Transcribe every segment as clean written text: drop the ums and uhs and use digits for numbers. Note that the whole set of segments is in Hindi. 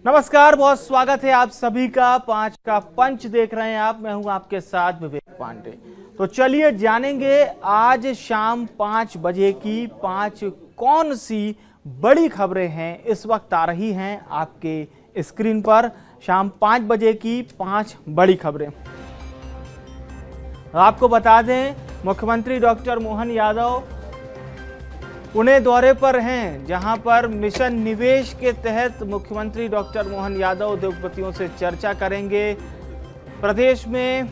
नमस्कार, बहुत स्वागत है आप सभी का। 5 का पंच देख रहे हैं आप। मैं हूं आपके साथ विवेक पांडे। तो चलिए जानेंगे आज शाम 5 बजे की 5 कौन सी बड़ी खबरें हैं इस वक्त आ रही हैं आपके स्क्रीन पर। शाम 5 बजे की 5 बड़ी खबरें आपको बता दें। मुख्यमंत्री डॉक्टर मोहन यादव पुणे दौरे पर हैं, जहां पर मिशन निवेश के तहत मुख्यमंत्री डॉक्टर मोहन यादव उद्योगपतियों से चर्चा करेंगे। प्रदेश में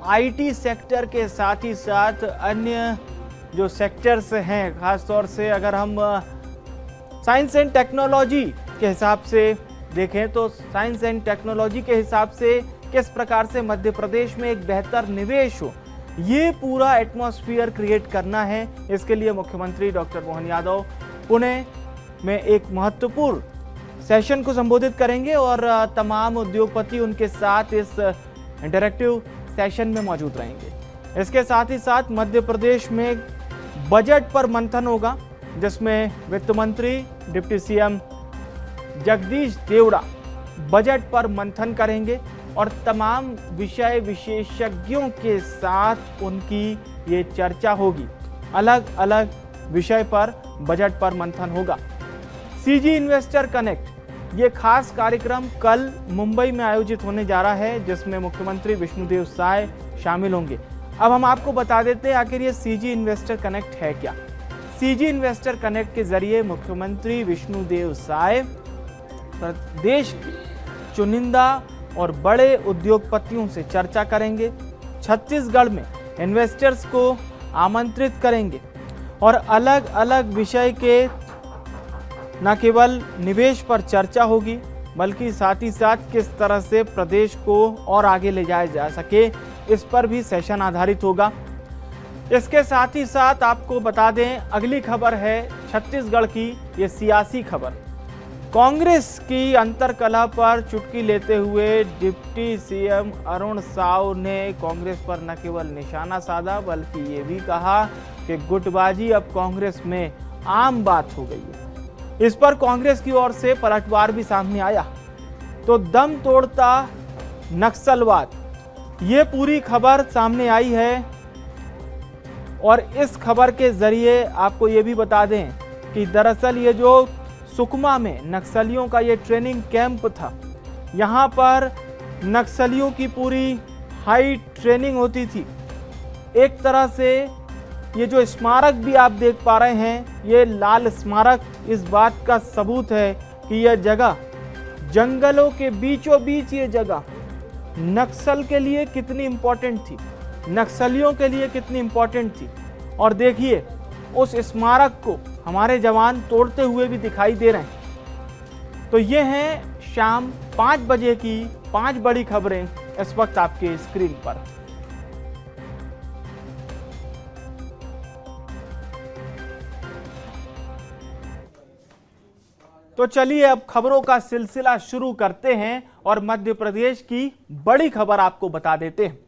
आईटी सेक्टर के साथ ही साथ अन्य जो सेक्टर्स हैं, खासतौर से अगर हम साइंस एंड टेक्नोलॉजी के हिसाब से देखें तो साइंस एंड टेक्नोलॉजी के हिसाब से किस प्रकार से मध्य प्रदेश में एक बेहतर निवेश हो, ये पूरा एटमॉस्फेयर क्रिएट करना है। इसके लिए मुख्यमंत्री डॉक्टर मोहन यादव पुणे में एक महत्वपूर्ण सेशन को संबोधित करेंगे और तमाम उद्योगपति उनके साथ इस इंटरैक्टिव सेशन में मौजूद रहेंगे। इसके साथ ही साथ मध्य प्रदेश में बजट पर मंथन होगा, जिसमें वित्त मंत्री deputy CM Jagdish Devda budget पर मंथन करेंगे और तमाम विषय विशेषज्ञों के साथ उनकी ये चर्चा होगी। अलग अलग विषय पर बजट पर मंथन होगा। सीजी इन्वेस्टर कनेक्ट ये खास कार्यक्रम कल मुंबई में आयोजित होने जा रहा है, जिसमें मुख्यमंत्री विष्णुदेव साय शामिल होंगे। अब हम आपको बता देते हैं आखिर ये सीजी इन्वेस्टर कनेक्ट है क्या। सीजी इन्वेस्टर कनेक्ट के जरिए मुख्यमंत्री विष्णुदेव साय प्रदेश के चुनिंदा और बड़े उद्योगपतियों से चर्चा करेंगे। छत्तीसगढ़ में इन्वेस्टर्स को आमंत्रित करेंगे और अलग अलग विषय के न केवल निवेश पर चर्चा होगी, बल्कि साथ ही साथ किस तरह से प्रदेश को और आगे ले जाया जा सके, इस पर भी सेशन आधारित होगा। इसके साथ ही साथ आपको बता दें, अगली खबर है छत्तीसगढ़ की ये सियासी खबर। कांग्रेस की अंतरकलह पर चुटकी लेते हुए डिप्टी सीएम अरुण साव ने कांग्रेस पर न केवल निशाना साधा, बल्कि ये भी कहा कि गुटबाजी अब कांग्रेस में आम बात हो गई है। इस पर कांग्रेस की ओर से पलटवार भी सामने आया। तो दम तोड़ता नक्सलवाद, ये पूरी खबर सामने आई है और इस खबर के जरिए आपको ये भी बता दें कि दरअसल ये जो सुकमा में नक्सलियों का ये ट्रेनिंग कैंप था, यहाँ पर नक्सलियों की पूरी हाई ट्रेनिंग होती थी। एक तरह से ये जो स्मारक भी आप देख पा रहे हैं, ये लाल स्मारक इस बात का सबूत है कि यह जगह जंगलों के बीचों बीच, ये जगह नक्सल के लिए कितनी इम्पोर्टेंट थी, नक्सलियों के लिए कितनी इम्पोर्टेंट थी। और देखिए उस स्मारक को हमारे जवान तोड़ते हुए भी दिखाई दे रहे हैं। तो ये हैं शाम 5 बजे की 5 बड़ी खबरें इस वक्त आपके स्क्रीन पर। तो चलिए अब खबरों का सिलसिला शुरू करते हैं और मध्य प्रदेश की बड़ी खबर आपको बता देते हैं।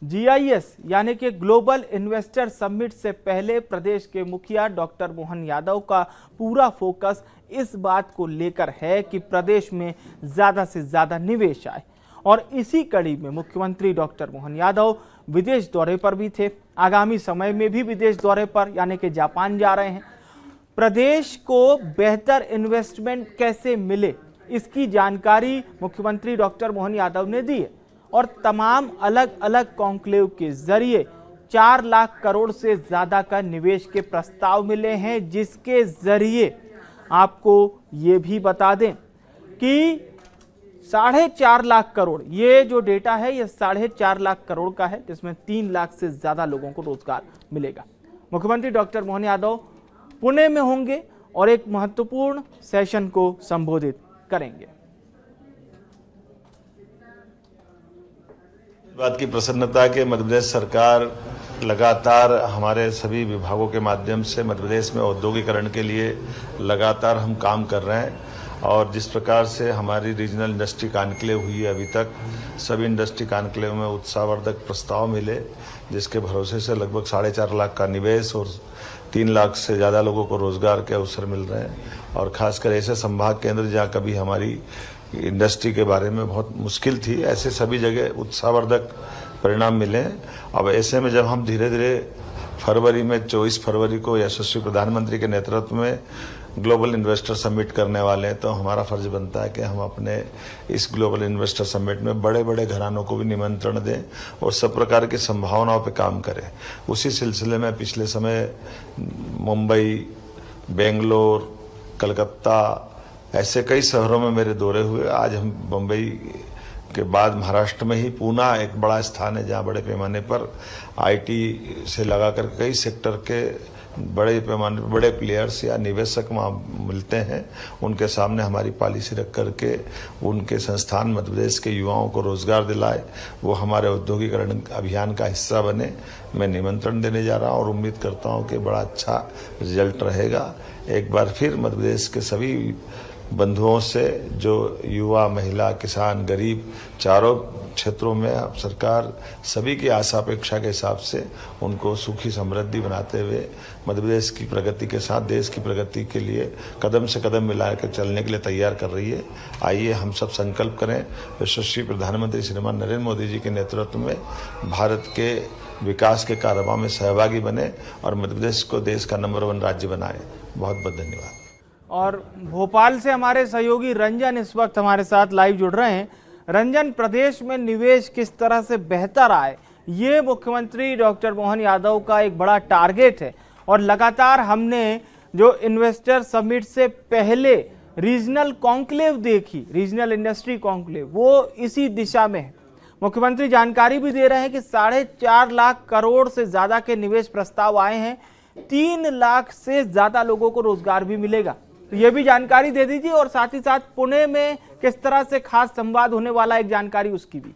GIS यानी कि ग्लोबल इन्वेस्टर समिट से पहले प्रदेश के मुखिया डॉक्टर मोहन यादव का पूरा फोकस इस बात को लेकर है कि प्रदेश में ज़्यादा से ज़्यादा निवेश आए। और इसी कड़ी में मुख्यमंत्री डॉक्टर मोहन यादव विदेश दौरे पर भी थे। आगामी समय में भी विदेश दौरे पर यानी कि जापान जा रहे हैं। प्रदेश को बेहतर इन्वेस्टमेंट कैसे मिले, इसकी जानकारी मुख्यमंत्री डॉक्टर मोहन यादव ने दी है और तमाम अलग अलग कॉन्क्लेव के जरिए 4 लाख करोड़ से ज़्यादा का निवेश के प्रस्ताव मिले हैं, जिसके जरिए आपको ये भी बता दें कि 4.5 लाख करोड़, ये जो डेटा है ये 4.5 लाख करोड़ का है, जिसमें 3 लाख से ज़्यादा लोगों को रोजगार मिलेगा। मुख्यमंत्री डॉक्टर मोहन यादव पुणे में होंगे और एक महत्वपूर्ण सेशन को संबोधित करेंगे। बात की प्रसन्नता के मध्य प्रदेश सरकार लगातार हमारे सभी विभागों के माध्यम से मध्य प्रदेश में औद्योगिकरण के लिए लगातार हम काम कर रहे हैं। और जिस प्रकार से हमारी रीजनल इंडस्ट्री कॉन्क्लेव हुई अभी तक, सभी इंडस्ट्री कॉन्क्लेव में उत्साहवर्धक प्रस्ताव मिले, जिसके भरोसे से लगभग 4.5 लाख का निवेश और 3 लाख से ज़्यादा लोगों को रोजगार के अवसर मिल रहे हैं। और खासकर ऐसे संभाग केंद्र जहाँ कभी हमारी इंडस्ट्री के बारे में बहुत मुश्किल थी। ऐसे सभी जगह उत्साहवर्धक परिणाम मिले। अब ऐसे में जब हम धीरे धीरे फरवरी में 24 फरवरी को यशस्वी प्रधानमंत्री के नेतृत्व में ग्लोबल इन्वेस्टर समिट करने वाले हैं, तो हमारा फर्ज बनता है कि हम अपने इस ग्लोबल इन्वेस्टर समिट में बड़े बड़े घरानों को भी निमंत्रण दें और सब प्रकार की संभावनाओं पर काम करें। उसी सिलसिले में पिछले समय मुंबई, बेंगलोर, कलकत्ता ऐसे कई शहरों में मेरे दौरे हुए। आज हम मुंबई के बाद महाराष्ट्र में ही पूना एक बड़ा स्थान है जहां बड़े पैमाने पर आईटी से लगाकर कई सेक्टर के बड़े पैमाने पर बड़े प्लेयर्स या निवेशक वहाँ मिलते हैं। उनके सामने हमारी पॉलिसी रख करके उनके संस्थान मध्य प्रदेश के युवाओं को रोजगार दिलाए, वो हमारे औद्योगिकरण अभियान का हिस्सा बने। मैं निमंत्रण देने जा रहा हूँ और उम्मीद करता हूँ कि बड़ा अच्छा रिजल्ट रहेगा। एक बार फिर मध्य प्रदेश के सभी बंधुओं से, जो युवा, महिला, किसान, गरीब, चारों क्षेत्रों में अब सरकार सभी की आशा अपेक्षा के हिसाब से उनको सुखी समृद्धि बनाते हुए मध्य प्रदेश की प्रगति के साथ देश की प्रगति के लिए कदम से कदम मिलाकर चलने के लिए तैयार कर रही है। आइए हम सब संकल्प करें, यशस्वी प्रधानमंत्री श्रीमान नरेंद्र मोदी जी के नेतृत्व में भारत के विकास के कारवां में सहभागी बने और मध्य प्रदेश को देश का नंबर 1 राज्य बनाए। बहुत बहुत धन्यवाद। और भोपाल से हमारे सहयोगी रंजन इस वक्त हमारे साथ लाइव जुड़ रहे हैं। रंजन, प्रदेश में निवेश किस तरह से बेहतर आए, ये मुख्यमंत्री डॉक्टर मोहन यादव का एक बड़ा टारगेट है और लगातार हमने जो इन्वेस्टर समिट से पहले रीजनल कॉन्क्लेव देखी, रीजनल इंडस्ट्री कॉन्क्लेव, वो इसी दिशा में है। मुख्यमंत्री जानकारी भी दे रहे हैं कि 4.5 लाख करोड़ से ज्यादा के निवेश प्रस्ताव आए हैं, 3 लाख से ज्यादा लोगों को रोजगार भी मिलेगा। तो ये भी जानकारी दे दीजिए और साथ ही साथ पुणे में किस तरह से खास संवाद होने वाला है, एक जानकारी उसकी भी।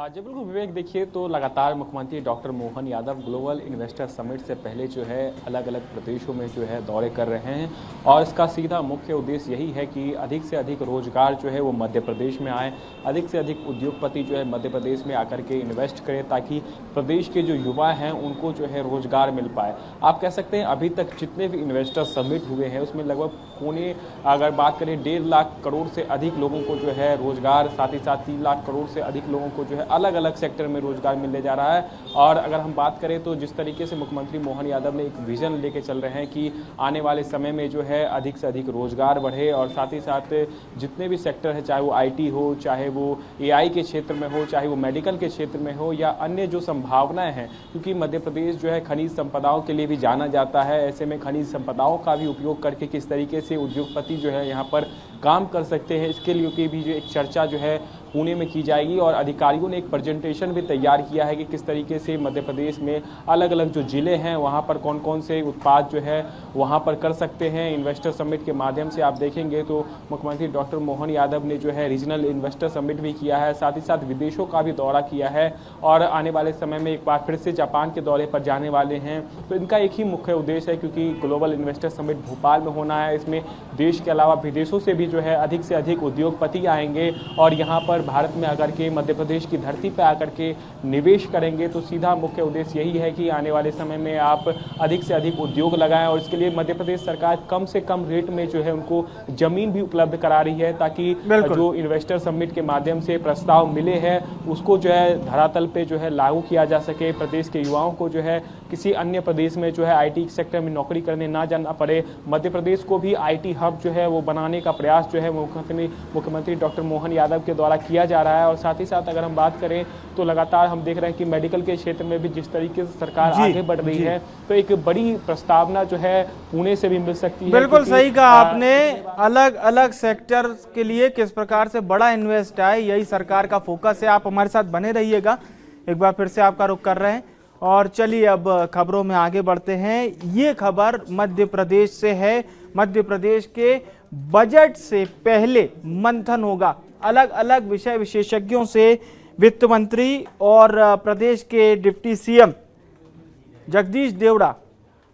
जी बिल्कुल विवेक, देखिए तो लगातार मुख्यमंत्री doctor Mohan Yadav global investor summit से पहले जो है अलग अलग प्रदेशों में जो है दौरे कर रहे हैं और इसका सीधा मुख्य उद्देश्य यही है कि अधिक से अधिक रोजगार जो है वो मध्य प्रदेश में आए, अधिक से अधिक उद्योगपति जो है मध्य प्रदेश में आकर के इन्वेस्ट करें ताकि प्रदेश के जो युवा हैं उनको जो है रोजगार मिल पाए। आप कह सकते हैं अभी तक जितने भी इन्वेस्टर समिट हुए हैं उसमें लगभग पौने, अगर बात करें 1.5 लाख करोड़ से अधिक लोगों को जो है रोजगार, साथ ही साथ 3 लाख करोड़ से अधिक लोगों को जो है अलग अलग सेक्टर में रोजगार मिलने जा रहा है। और अगर हम बात करें तो जिस तरीके से मुख्यमंत्री मोहन यादव ने एक विजन लेके चल रहे हैं कि आने वाले समय में जो है अधिक से अधिक रोजगार बढ़े और साथ ही साथ जितने भी सेक्टर है, चाहे वो आईटी हो, चाहे वो एआई के क्षेत्र में हो, चाहे वो मेडिकल के क्षेत्र में हो या अन्य जो संभावनाएं हैं, क्योंकि मध्य प्रदेश जो है खनिज संपदाओं के लिए भी जाना जाता है। ऐसे में खनिज संपदाओं का भी उपयोग करके किस तरीके से उद्योगपति जो है यहाँ पर काम कर सकते हैं, इसके लिए भी जो एक चर्चा जो है पुणे में की जाएगी। और अधिकारियों ने एक प्रेजेंटेशन भी तैयार किया है कि किस तरीके से मध्य प्रदेश में अलग अलग जो जिले हैं वहाँ पर कौन कौन से उत्पाद जो है वहाँ पर कर सकते हैं। इन्वेस्टर समिट के माध्यम से आप देखेंगे तो मुख्यमंत्री डॉक्टर मोहन यादव ने जो है रीजनल इन्वेस्टर समिट भी किया है, साथ ही साथ विदेशों का भी दौरा किया है और आने वाले समय में एक बार फिर से जापान के दौरे पर जाने वाले हैं। तो इनका एक ही मुख्य उद्देश्य है, क्योंकि ग्लोबल इन्वेस्टर समिट भोपाल में होना है, इसमें देश के अलावा विदेशों से भी जो है अधिक से अधिक उद्योगपति आएंगे और यहाँ पर भारत में आकर के मध्य प्रदेश की धरती पर आकर के निवेश करेंगे। तो सीधा मुख्य उद्देश्य यही है कि आने वाले समय में आप अधिक से अधिक उद्योग लगाएं और इसके लिए मध्य प्रदेश सरकार कम से कम रेट में जो है उनको जमीन भी उपलब्ध करा रही है ताकि जो इन्वेस्टर समिट के माध्यम से प्रस्ताव मिले हैं उसको जो है धरातल पे जो है लागू किया जा सके। प्रदेश के युवाओं को जो है किसी अन्य प्रदेश में जो है आईटी सेक्टर में नौकरी करने ना जाना पड़े। मध्य प्रदेश को भी आईटी हब जो है वो बनाने का प्रयास जो है मुख्यमंत्री डॉक्टर मोहन यादव के द्वारा किया जा रहा है। और साथ ही साथ अगर हम बात करें तो लगातार हम देख रहे हैं कि मेडिकल के क्षेत्र में भी जिस तरीके से सरकार आगे बढ़ रही है, तो एक बड़ी प्रस्तावना जो है पुणे से भी मिल सकती है। बिल्कुल सही कहा आपने, अलग अलग सेक्टर के लिए किस प्रकार से बड़ा इन्वेस्ट आए, यही सरकार का फोकस है। आप हमारे साथ बने रहिएगा, एक बार फिर से आपका रुख कर रहे हैं। और चलिए अब खबरों में आगे बढ़ते हैं। ये खबर मध्य प्रदेश से है। मध्य प्रदेश के बजट से पहले मंथन होगा, अलग अलग विषय विशेषज्ञों से वित्त मंत्री और प्रदेश के डिप्टी सीएम जगदीश देवड़ा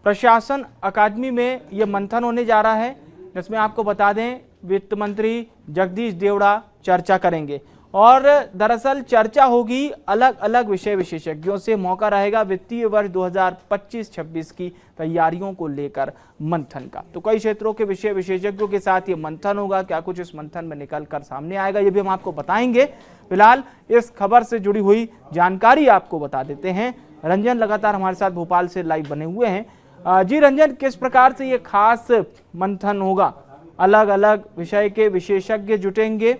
प्रशासन अकादमी में ये मंथन होने जा रहा है, जिसमें आपको बता दें वित्त मंत्री जगदीश देवड़ा चर्चा करेंगे और दरअसल चर्चा होगी अलग अलग विषय विशेषज्ञों से। मौका रहेगा वित्तीय वर्ष 2025-26 की तैयारियों को लेकर मंथन का। तो कई क्षेत्रों के विषय विशेषज्ञों के साथ ये मंथन होगा। क्या कुछ इस मंथन में निकल कर सामने आएगा, ये भी हम आपको बताएंगे। फिलहाल इस खबर से जुड़ी हुई जानकारी आपको बता देते हैं। रंजन लगातार हमारे साथ भोपाल से लाइव बने हुए हैं। जी रंजन, किस प्रकार से ये खास मंथन होगा? अलग अलग विषय के विशेषज्ञ जुटेंगे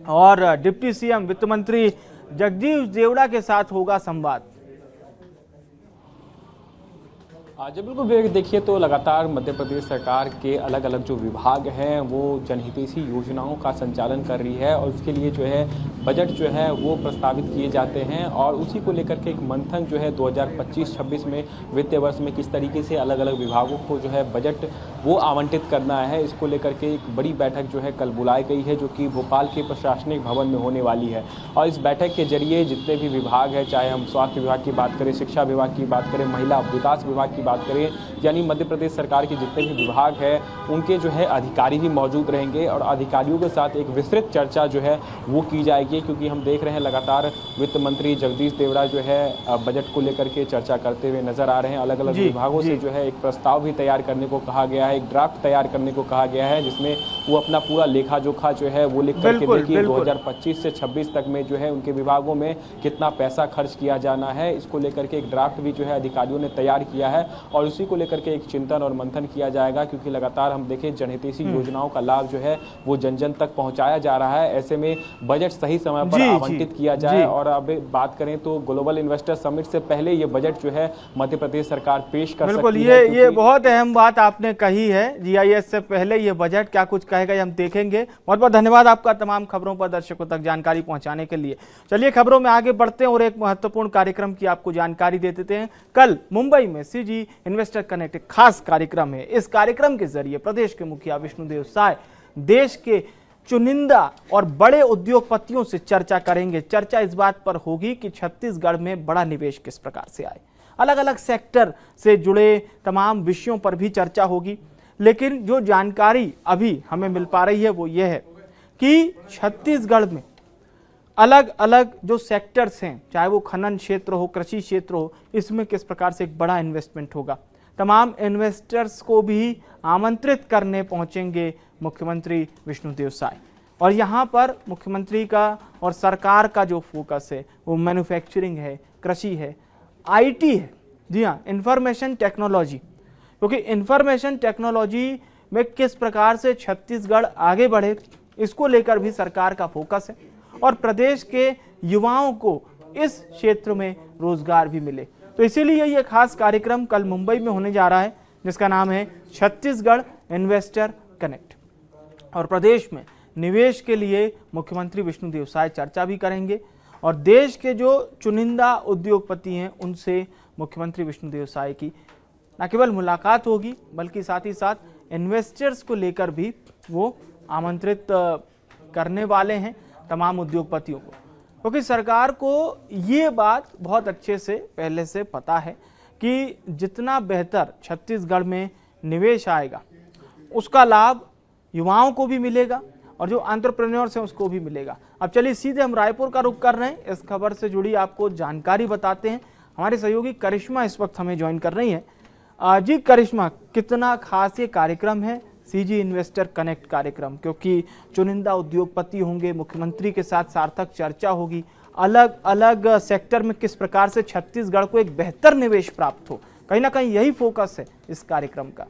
और डिप्टी सीएम वित्त मंत्री जगदीश देवड़ा के साथ होगा संवाद। जी बिल्कुल विवेक, देखिए तो लगातार मध्य प्रदेश सरकार के अलग अलग जो विभाग हैं वो जनहितैषी योजनाओं का संचालन कर रही है और उसके लिए जो है बजट जो है वो प्रस्तावित किए जाते हैं और उसी को लेकर के एक मंथन जो है 2025-26 में वित्तीय वर्ष में किस तरीके से अलग अलग विभागों को जो है बजट वो आवंटित करना है, इसको लेकर के एक बड़ी बैठक जो है कल बुलाई गई है, जो कि भोपाल के प्रशासनिक भवन में होने वाली है। और इस बैठक के जरिए जितने भी विभाग है, चाहे हम स्वास्थ्य विभाग की बात करें, शिक्षा विभाग की बात करें, महिला विकास विभाग की बात करें, यानी मध्य प्रदेश सरकार के जितने भी विभाग है उनके जो है अधिकारी भी मौजूद रहेंगे और अधिकारियों के साथ एक विस्तृत चर्चा जो है वो की जाएगी। क्योंकि हम देख रहे हैं लगातार वित्त मंत्री जगदीश देवड़ा जो है बजट को लेकर के चर्चा करते हुए नजर आ रहे हैं। अलग अलग विभागों से जो है एक प्रस्ताव भी तैयार करने को कहा गया है, एक ड्राफ्ट तैयार करने को कहा गया है, जिसमें वो अपना पूरा लेखा जोखा जो है वो लिख करके देखिए 2025 से 26 तक में जो है उनके विभागों में कितना पैसा खर्च किया जाना है, इसको लेकर के एक ड्राफ्ट भी जो है अधिकारियों ने तैयार किया है और उसी को लेकर के एक चिंतन और मंथन किया जाएगा। क्योंकि लगातार हम देखें जनहितैषी योजनाओं का लाभ जो है वो जन जन तक पहुंचाया जा रहा है, ऐसे में बजट सही समय पर आवंटित किया जाए। और अब बात करें तो ग्लोबल इन्वेस्टर समिट से पहले ये बजट जो है मध्य प्रदेश सरकार पेश कर सकती है। ये बहुत अहम बात आपने कही है। जीआईएस से पहले ये बजट क्या कुछ कहेगा ये हम देखेंगे। बहुत बहुत धन्यवाद आपका तमाम खबरों पर दर्शकों तक जानकारी पहुंचाने के लिए। चलिए खबरों में आगे बढ़ते हैं और एक महत्वपूर्ण कार्यक्रम की आपको जानकारी दे देते हैं। कल मुंबई में सीजी इन्वेस्टर कनेक्ट खास कार्यक्रम है। इस कार्यक्रम के जरिए प्रदेश के मुखिया विष्णुदेव साय देश के चुनिंदा और बड़े उद्योगपतियों से चर्चा करेंगे। चर्चा इस बात पर होगी कि छत्तीसगढ़ में बड़ा निवेश किस प्रकार से आए। अलग अलग सेक्टर से जुड़े तमाम विषयों पर भी चर्चा होगी। लेकिन जो जानकारी अभी हमें मिल पा रही है वो ये है कि छत्तीसगढ़ में अलग अलग जो सेक्टर्स हैं, चाहे वो खनन क्षेत्र हो, कृषि क्षेत्र हो, इसमें किस प्रकार से एक बड़ा इन्वेस्टमेंट होगा। तमाम इन्वेस्टर्स को भी आमंत्रित करने पहुंचेंगे मुख्यमंत्री विष्णुदेव साय। और यहाँ पर मुख्यमंत्री का और सरकार का जो फोकस है वो मैन्युफैक्चरिंग है, कृषि है, आईटी है। जी हाँ, इंफॉर्मेशन टेक्नोलॉजी, क्योंकि इंफॉर्मेशन टेक्नोलॉजी में किस प्रकार से छत्तीसगढ़ आगे बढ़े, इसको लेकर भी सरकार का फोकस है और प्रदेश के युवाओं को इस क्षेत्र में रोजगार भी मिले। तो इसीलिए ये खास कार्यक्रम कल मुंबई में होने जा रहा है, जिसका नाम है छत्तीसगढ़ इन्वेस्टर कनेक्ट। और प्रदेश में निवेश के लिए मुख्यमंत्री विष्णुदेव साय चर्चा भी करेंगे और देश के जो चुनिंदा उद्योगपति हैं उनसे मुख्यमंत्री विष्णुदेव साय की न केवल मुलाकात होगी बल्कि साथ ही साथ इन्वेस्टर्स को लेकर भी वो आमंत्रित करने वाले हैं तमाम उद्योगपतियों को। क्योंकि सरकार को ये बात बहुत अच्छे से पहले से पता है कि जितना बेहतर छत्तीसगढ़ में निवेश आएगा उसका लाभ युवाओं को भी मिलेगा और जो एंटरप्रेन्योर्स हैं उसको भी मिलेगा। अब चलिए सीधे हम रायपुर का रुख कर रहे हैं। इस खबर से जुड़ी आपको जानकारी बताते हैं। हमारे सहयोगी करिश्मा इस वक्त हमें ज्वाइन कर रही हैं। जी करिश्मा, कितना खास ये कार्यक्रम है सीजी इन्वेस्टर कनेक्ट कार्यक्रम, क्योंकि चुनिंदा उद्योगपति होंगे, मुख्यमंत्री के साथ सार्थक चर्चा होगी, अलग अलग सेक्टर में किस प्रकार से छत्तीसगढ़ को एक बेहतर निवेश प्राप्त हो, कहीं ना कहीं यही फोकस है इस कार्यक्रम का।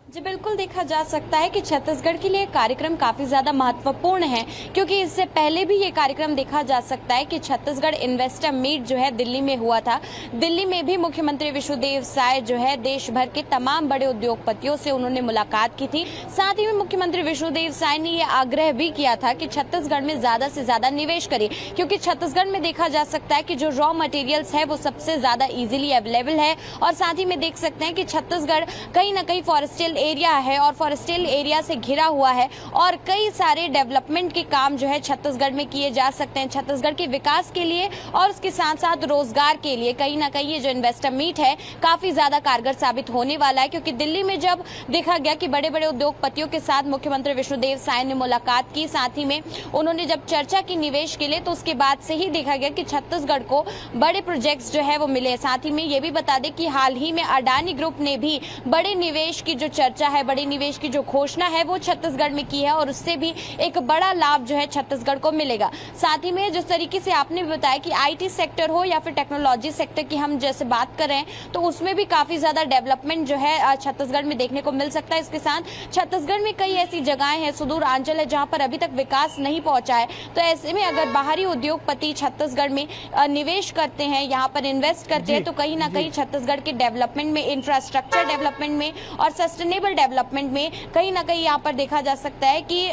जी बिल्कुल, देखा जा सकता है कि छत्तीसगढ़ के लिए कार्यक्रम काफी ज्यादा महत्वपूर्ण है, क्योंकि इससे पहले भी ये कार्यक्रम देखा जा सकता है कि छत्तीसगढ़ इन्वेस्टर मीट जो है दिल्ली में हुआ था। दिल्ली में भी मुख्यमंत्री विष्णुदेव साय जो है देश भर के तमाम बड़े उद्योगपतियों से उन्होंने मुलाकात की थी। साथ ही में मुख्यमंत्री विष्णुदेव साय ने ये आग्रह भी किया था कि छत्तीसगढ़ में ज्यादा से ज्यादा निवेश करे, क्योंकि छत्तीसगढ़ में देखा जा सकता है कि जो रॉ मटेरियल्स है वो सबसे ज्यादा इजीली अवेलेबल है। और साथ ही में देख सकते हैं कि छत्तीसगढ़ कहीं ना कहीं फॉरेस्ट्रियल एरिया है और फॉरेस्टल एरिया से घिरा हुआ है और कई सारे डेवलपमेंट के काम जो है छत्तीसगढ़ में किए जा सकते हैं छत्तीसगढ़ के विकास के लिए और उसके साथ साथ रोजगार के लिए। कहीं ना कहीं ये जो इन्वेस्टर मीट है काफी ज्यादा कारगर साबित होने वाला है, क्योंकि दिल्ली में जब देखा गया कि बड़े बड़े उद्योगपतियों के साथ मुख्यमंत्री विष्णुदेव साय ने मुलाकात की, साथ ही में उन्होंने जब चर्चा की निवेश के लिए, तो उसके बाद से ही देखा गया कि छत्तीसगढ़ को बड़े प्रोजेक्ट्स जो है वो मिले। साथ ही में ये भी बता दें कि हाल ही में अडानी ग्रुप ने भी बड़े निवेश की जो चर्चा है, बड़े निवेश की जो घोषणा है वो छत्तीसगढ़ में की है और उससे भी एक बड़ा लाभ जो है छत्तीसगढ़ को मिलेगा। साथ ही में जिस तरीके से आपने बताया कि आईटी सेक्टर हो या फिर टेक्नोलॉजी सेक्टर की हम जैसे बात कर रहे हैं, तो उसमें भी काफी ज्यादा डेवलपमेंट जो है छत्तीसगढ़ में देखने को मिल सकता है। इसके साथ छत्तीसगढ़ में कई ऐसी जगहें हैं, सुदूर अंचल है जहां पर अभी तक विकास नहीं पहुंचा है, तो ऐसे में अगर बाहरी उद्योगपति छत्तीसगढ़ में निवेश करते हैं, यहाँ पर इन्वेस्ट करते हैं, तो कहीं ना कहीं छत्तीसगढ़ के डेवलपमेंट में, इंफ्रास्ट्रक्चर डेवलपमेंट में और सस्टेनेबल डेवलपमेंट में कहीं ना कहीं यहाँ पर देखा जा सकता है कि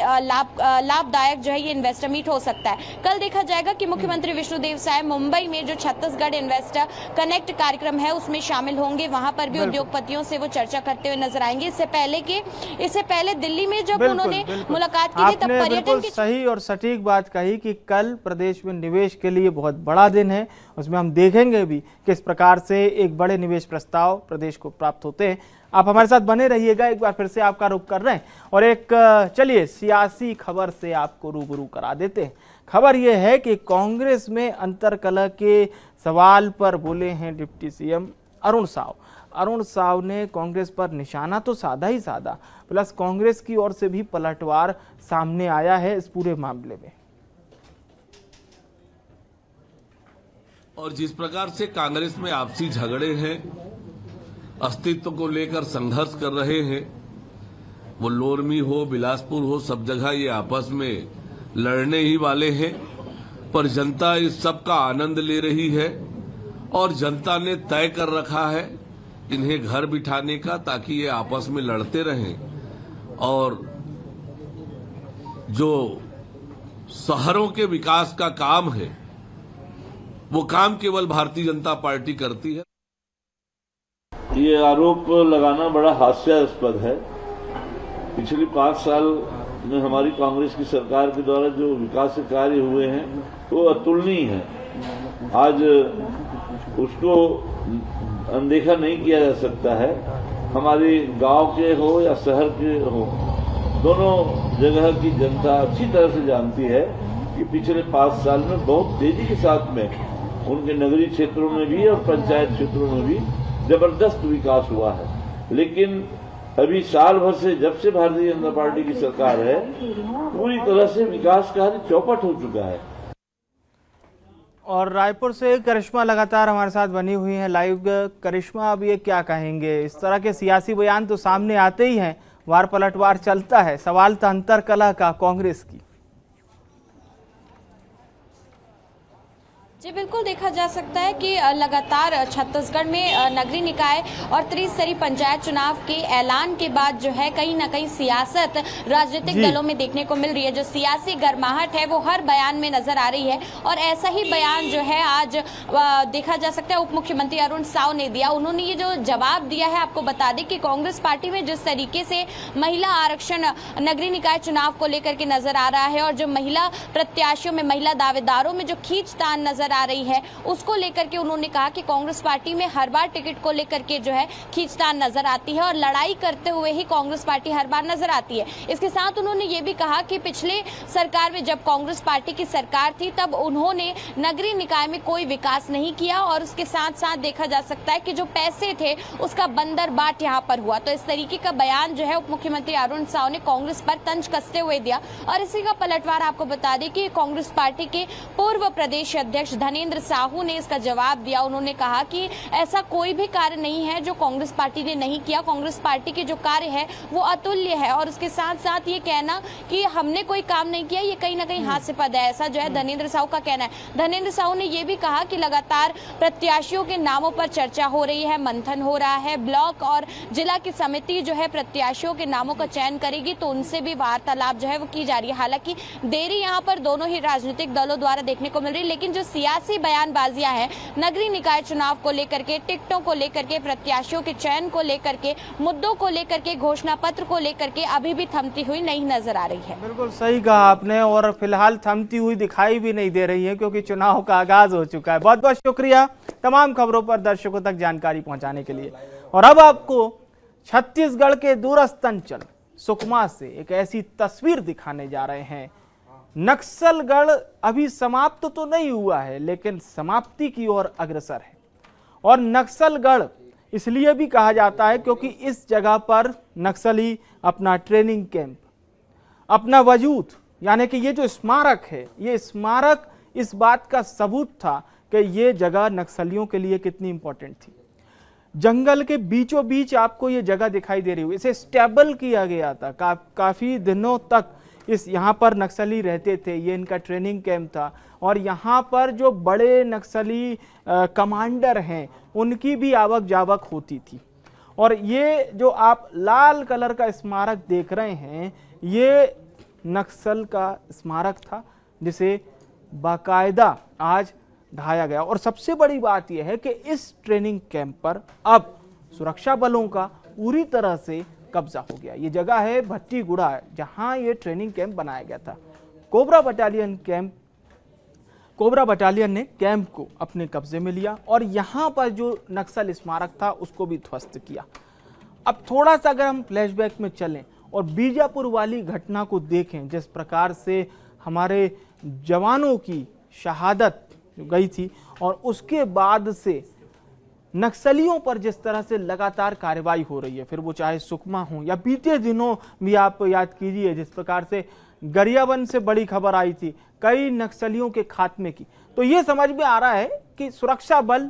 लाभदायक जो है ये इन्वेस्टर मीट हो सकता है। कल देखा जाएगा कि मुख्यमंत्री विष्णुदेव साय मुंबई में जो छत्तीसगढ़ इन्वेस्टर कनेक्ट कार्यक्रम है उसमें शामिल होंगे, वहां पर भी उद्योगपतियों से वो चर्चा करते हुए नजर आएंगे। इससे पहले दिल्ली में जब उन्होंने मुलाकात की थी तब पर्यटन की सही और सटीक बात कही कि कल प्रदेश में निवेश के लिए बहुत बड़ा दिन है, उसमें हम देखेंगे भी किस प्रकार से एक बड़े निवेश प्रस्ताव प्रदेश को प्राप्त होते हैं। आप हमारे साथ बने रहिएगा, एक बार फिर से आपका रुख कर रहे हैं और एक चलिए सियासी खबर से आपको रूबरू करा देते हैं। खबर यह है कि कांग्रेस में अंतर्कलह के सवाल पर बोले हैं डिप्टी सीएम अरुण साव। अरुण साव ने कांग्रेस पर निशाना तो साधा ही साधा, प्लस कांग्रेस की ओर से भी पलटवार सामने आया है इस पूरे मामले में। और जिस प्रकार से कांग्रेस में आपसी झगड़े हैं, अस्तित्व को लेकर संघर्ष कर रहे हैं, वो लोरमी हो, बिलासपुर हो, सब जगह ये आपस में लड़ने ही वाले हैं, पर जनता इस सब का आनंद ले रही है और जनता ने तय कर रखा है इन्हें घर बिठाने का, ताकि ये आपस में लड़ते रहें। और जो शहरों के विकास का काम है वो काम केवल भारतीय जनता पार्टी करती है। ये आरोप लगाना बड़ा हास्यास्पद है। पिछले 5 साल में हमारी कांग्रेस की सरकार के द्वारा जो विकास कार्य हुए हैं वो अतुलनीय है। आज उसको अनदेखा नहीं किया जा सकता है। हमारे गांव के हो या शहर के हो, दोनों जगह की जनता अच्छी तरह से जानती है कि पिछले 5 साल में बहुत तेजी के साथ में उनके नगरीय क्षेत्रों में भी और पंचायत क्षेत्रों में भी जबरदस्त विकास हुआ है। लेकिन अभी साल भर से, जब से भारतीय जनता पार्टी की सरकार है, पूरी तरह से विकास कार्य चौपट हो चुका है। और रायपुर से करिश्मा लगातार हमारे साथ बनी हुई है लाइव। करिश्मा, अब ये क्या कहेंगे? इस तरह के सियासी बयान तो सामने आते ही हैं, वार पलटवार चलता है, सवाल था अंतरकलह का कांग्रेस की। जी बिल्कुल, देखा जा सकता है कि लगातार छत्तीसगढ़ में नगरीय निकाय और त्रिस्तरीय पंचायत चुनाव के ऐलान के बाद जो है कहीं ना कहीं सियासत राजनीतिक दलों में देखने को मिल रही है। जो सियासी गर्माहट है वो हर बयान में नजर आ रही है और ऐसा ही बयान जो है आज देखा जा सकता है उप मुख्यमंत्री अरुण साव ने दिया। उन्होंने ये जो जवाब दिया है, आपको बता दें कि कांग्रेस पार्टी में जिस तरीके से महिला आरक्षण नगरीय निकाय चुनाव को लेकर के नजर आ रहा है और जो महिला प्रत्याशियों में, महिला दावेदारों में जो खींचतान नजर आ रही है, उसको लेकर के उन्होंने कहा कि कांग्रेस पार्टी में हर बार टिकट को लेकर के जो है खींचतान नजर आती है और लड़ाई करते हुए ही कांग्रेस पार्टी हर बार नजर आती है। इसके साथ उन्होंने ये भी कहा कि पिछले सरकार में जब कांग्रेस पार्टी की सरकार थी तब उन्होंने नगरीय निकाय में कोई विकास नहीं किया और उसके साथ साथ देखा जा सकता है कि जो पैसे थे उसका बंदर बाट यहाँ पर हुआ। तो इस तरीके का बयान जो है उप मुख्यमंत्री अरुण साव ने कांग्रेस पर तंज कसते हुए दिया और इसी का पलटवार आपको बता दें कि कांग्रेस पार्टी के पूर्व प्रदेश अध्यक्ष धनेंद्र साहू ने इसका जवाब दिया। उन्होंने कहा कि ऐसा कोई भी कार्य नहीं है जो कांग्रेस पार्टी ने नहीं किया, कांग्रेस पार्टी के जो कार्य है वो अतुल्य है और उसके साथ साथ ये कहना कि हमने कोई काम नहीं किया, ये कहीं ना कहीं हास्यास्पद है, ऐसा जो है धनेंद्र साहू का कहना है। धनेंद्र साहू ने ये भी कहा कि लगातार प्रत्याशियों के नामों पर चर्चा हो रही है, मंथन हो रहा है, ब्लॉक और जिला की समिति जो है प्रत्याशियों के नामों का चयन करेगी तो उनसे भी वार्तालाप जो है वो की जा रही है। हालांकि देरी यहाँ पर दोनों ही राजनीतिक दलों द्वारा देखने को मिल रही है, लेकिन जो सियासी बयानबाजियां हैं नगरीय निकाय चुनाव को लेकर के, टिकटों को लेकर के, प्रत्याशियों के चयन को लेकर के, मुद्दों को लेकर के, घोषणा पत्र को लेकर के अभी भी थमती हुई नहीं नजर आ रही है। बिल्कुल सही कहा आपने, और फिलहाल थमती हुई दिखाई भी नहीं दे रही है क्योंकि चुनाव का आगाज हो चुका है। बहुत बहुत शुक्रिया तमाम खबरों पर दर्शकों तक जानकारी पहुंचाने के लिए। और अब आपको छत्तीसगढ़ के दूरस्थ अंचल सुकमा से एक ऐसी तस्वीर दिखाने जा रहे हैं। नक्सलगढ़ अभी समाप्त तो नहीं हुआ है, लेकिन समाप्ति की ओर अग्रसर है। और नक्सलगढ़ इसलिए भी कहा जाता है क्योंकि इस जगह पर नक्सली अपना ट्रेनिंग कैंप, अपना वजूद, यानी कि ये जो स्मारक है, ये स्मारक इस बात का सबूत था कि ये जगह नक्सलियों के लिए कितनी इंपॉर्टेंट थी। जंगल के बीचों बीच आपको ये जगह दिखाई दे रही हो, इसे स्टेबल किया गया था। काफी दिनों तक इस यहाँ पर नक्सली रहते थे, ये इनका ट्रेनिंग कैंप था। और यहाँ पर जो बड़े नक्सली कमांडर हैं उनकी भी आवक जावक होती थी। और ये जो आप लाल कलर का स्मारक देख रहे हैं, ये नक्सल का स्मारक था जिसे बाकायदा आज ढाया गया। और सबसे बड़ी बात यह है कि इस ट्रेनिंग कैंप पर अब सुरक्षा बलों का पूरी तरह से कब्जा हो गया। ये जगह है भट्टीगुड़ा, जहां ये ट्रेनिंग कैंप बनाया गया था। कोबरा बटालियन ने कैंप को अपने कब्जे में लिया और यहां पर जो नक्सल स्मारक था उसको भी ध्वस्त किया। अब थोड़ा सा अगर हम फ्लैशबैक में चलें और बीजापुर वाली घटना को देखें, जिस प्रकार से हमारे जवानों की शहादत गई थी और उसके बाद से नक्सलियों पर जिस तरह से लगातार कार्रवाई हो रही है, फिर वो चाहे सुकमा हो या बीते दिनों भी आप याद कीजिए जिस प्रकार से गरियाबंद से बड़ी खबर आई थी कई नक्सलियों के खात्मे की। तो ये समझ में आ रहा है कि सुरक्षा बल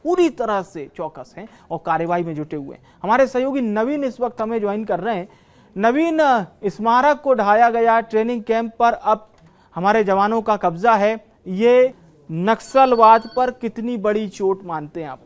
पूरी तरह से चौकस हैं और कार्रवाई में जुटे हुए हैं। हमारे सहयोगी नवीन इस वक्त हमें ज्वाइन कर रहे हैं। नवीन, स्मारक को ढाया गया, ट्रेनिंग कैंप पर अब हमारे जवानों का कब्जा है, ये नक्सलवाद पर कितनी बड़ी चोट मानते हैं आप?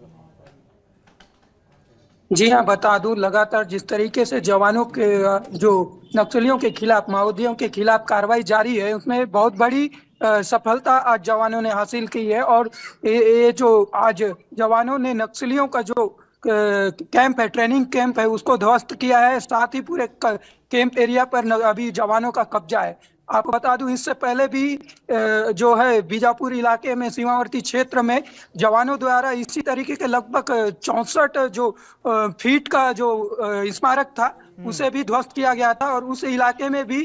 जी हाँ, बता दूं, लगातार जिस तरीके से जवानों के जो नक्सलियों के खिलाफ, माओवादियों के खिलाफ कार्रवाई जारी है, उसमें बहुत बड़ी सफलता आज जवानों ने हासिल की है। और ये जो आज जवानों ने नक्सलियों का जो कैंप है, ट्रेनिंग कैंप है, उसको ध्वस्त किया है। साथ ही पूरे कैंप एरिया पर अभी जवानों का कब्जा है। आपको बता दूं, इससे पहले भी जो है बीजापुर इलाके में, सीमावर्ती क्षेत्र में जवानों द्वारा इसी तरीके के लगभग 64 जो फीट का जो स्मारक था उसे भी ध्वस्त किया गया था। और उस इलाके में भी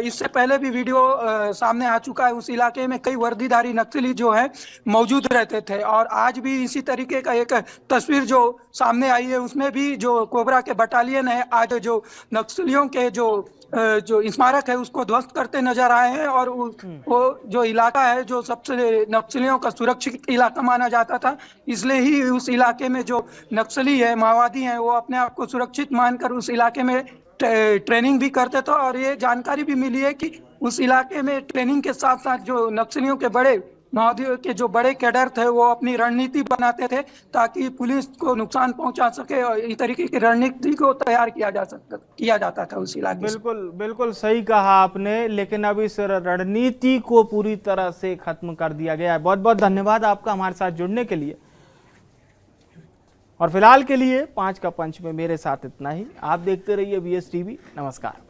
इससे पहले भी वीडियो सामने आ चुका है। उस इलाके में कई वर्दीधारी नक्सली जो है मौजूद रहते थे। और आज भी इसी तरीके का एक तस्वीर जो सामने आई है, उसमें भी जो कोबरा के बटालियन है आज जो नक्सलियों के जो स्मारक है उसको ध्वस्त करते नजर आए हैं। और वो जो इलाका है जो सबसे नक्सलियों का सुरक्षित इलाका माना जाता था, इसलिए ही उस इलाके में जो नक्सली है, माओवादी हैं, वो अपने आप को सुरक्षित मानकर उस इलाके में ट्रेनिंग भी करते थे। और ये जानकारी भी मिली है कि उस इलाके में ट्रेनिंग के साथ साथ जो नक्सलियों के बड़े माओवादियों के जो बड़े कैडर थे वो अपनी रणनीति बनाते थे ताकि पुलिस को नुकसान पहुंचा सके। और इस तरीके की रणनीति को तैयार किया जाता था उस इलाके। बिल्कुल सही कहा आपने, लेकिन अब इस रणनीति को पूरी तरह से खत्म कर दिया गया है। बहुत बहुत धन्यवाद आपका हमारे साथ जुड़ने के लिए। और फिलहाल के लिए 5 का पंच में मेरे साथ इतना ही। आप देखते रहिए VS TV। नमस्कार।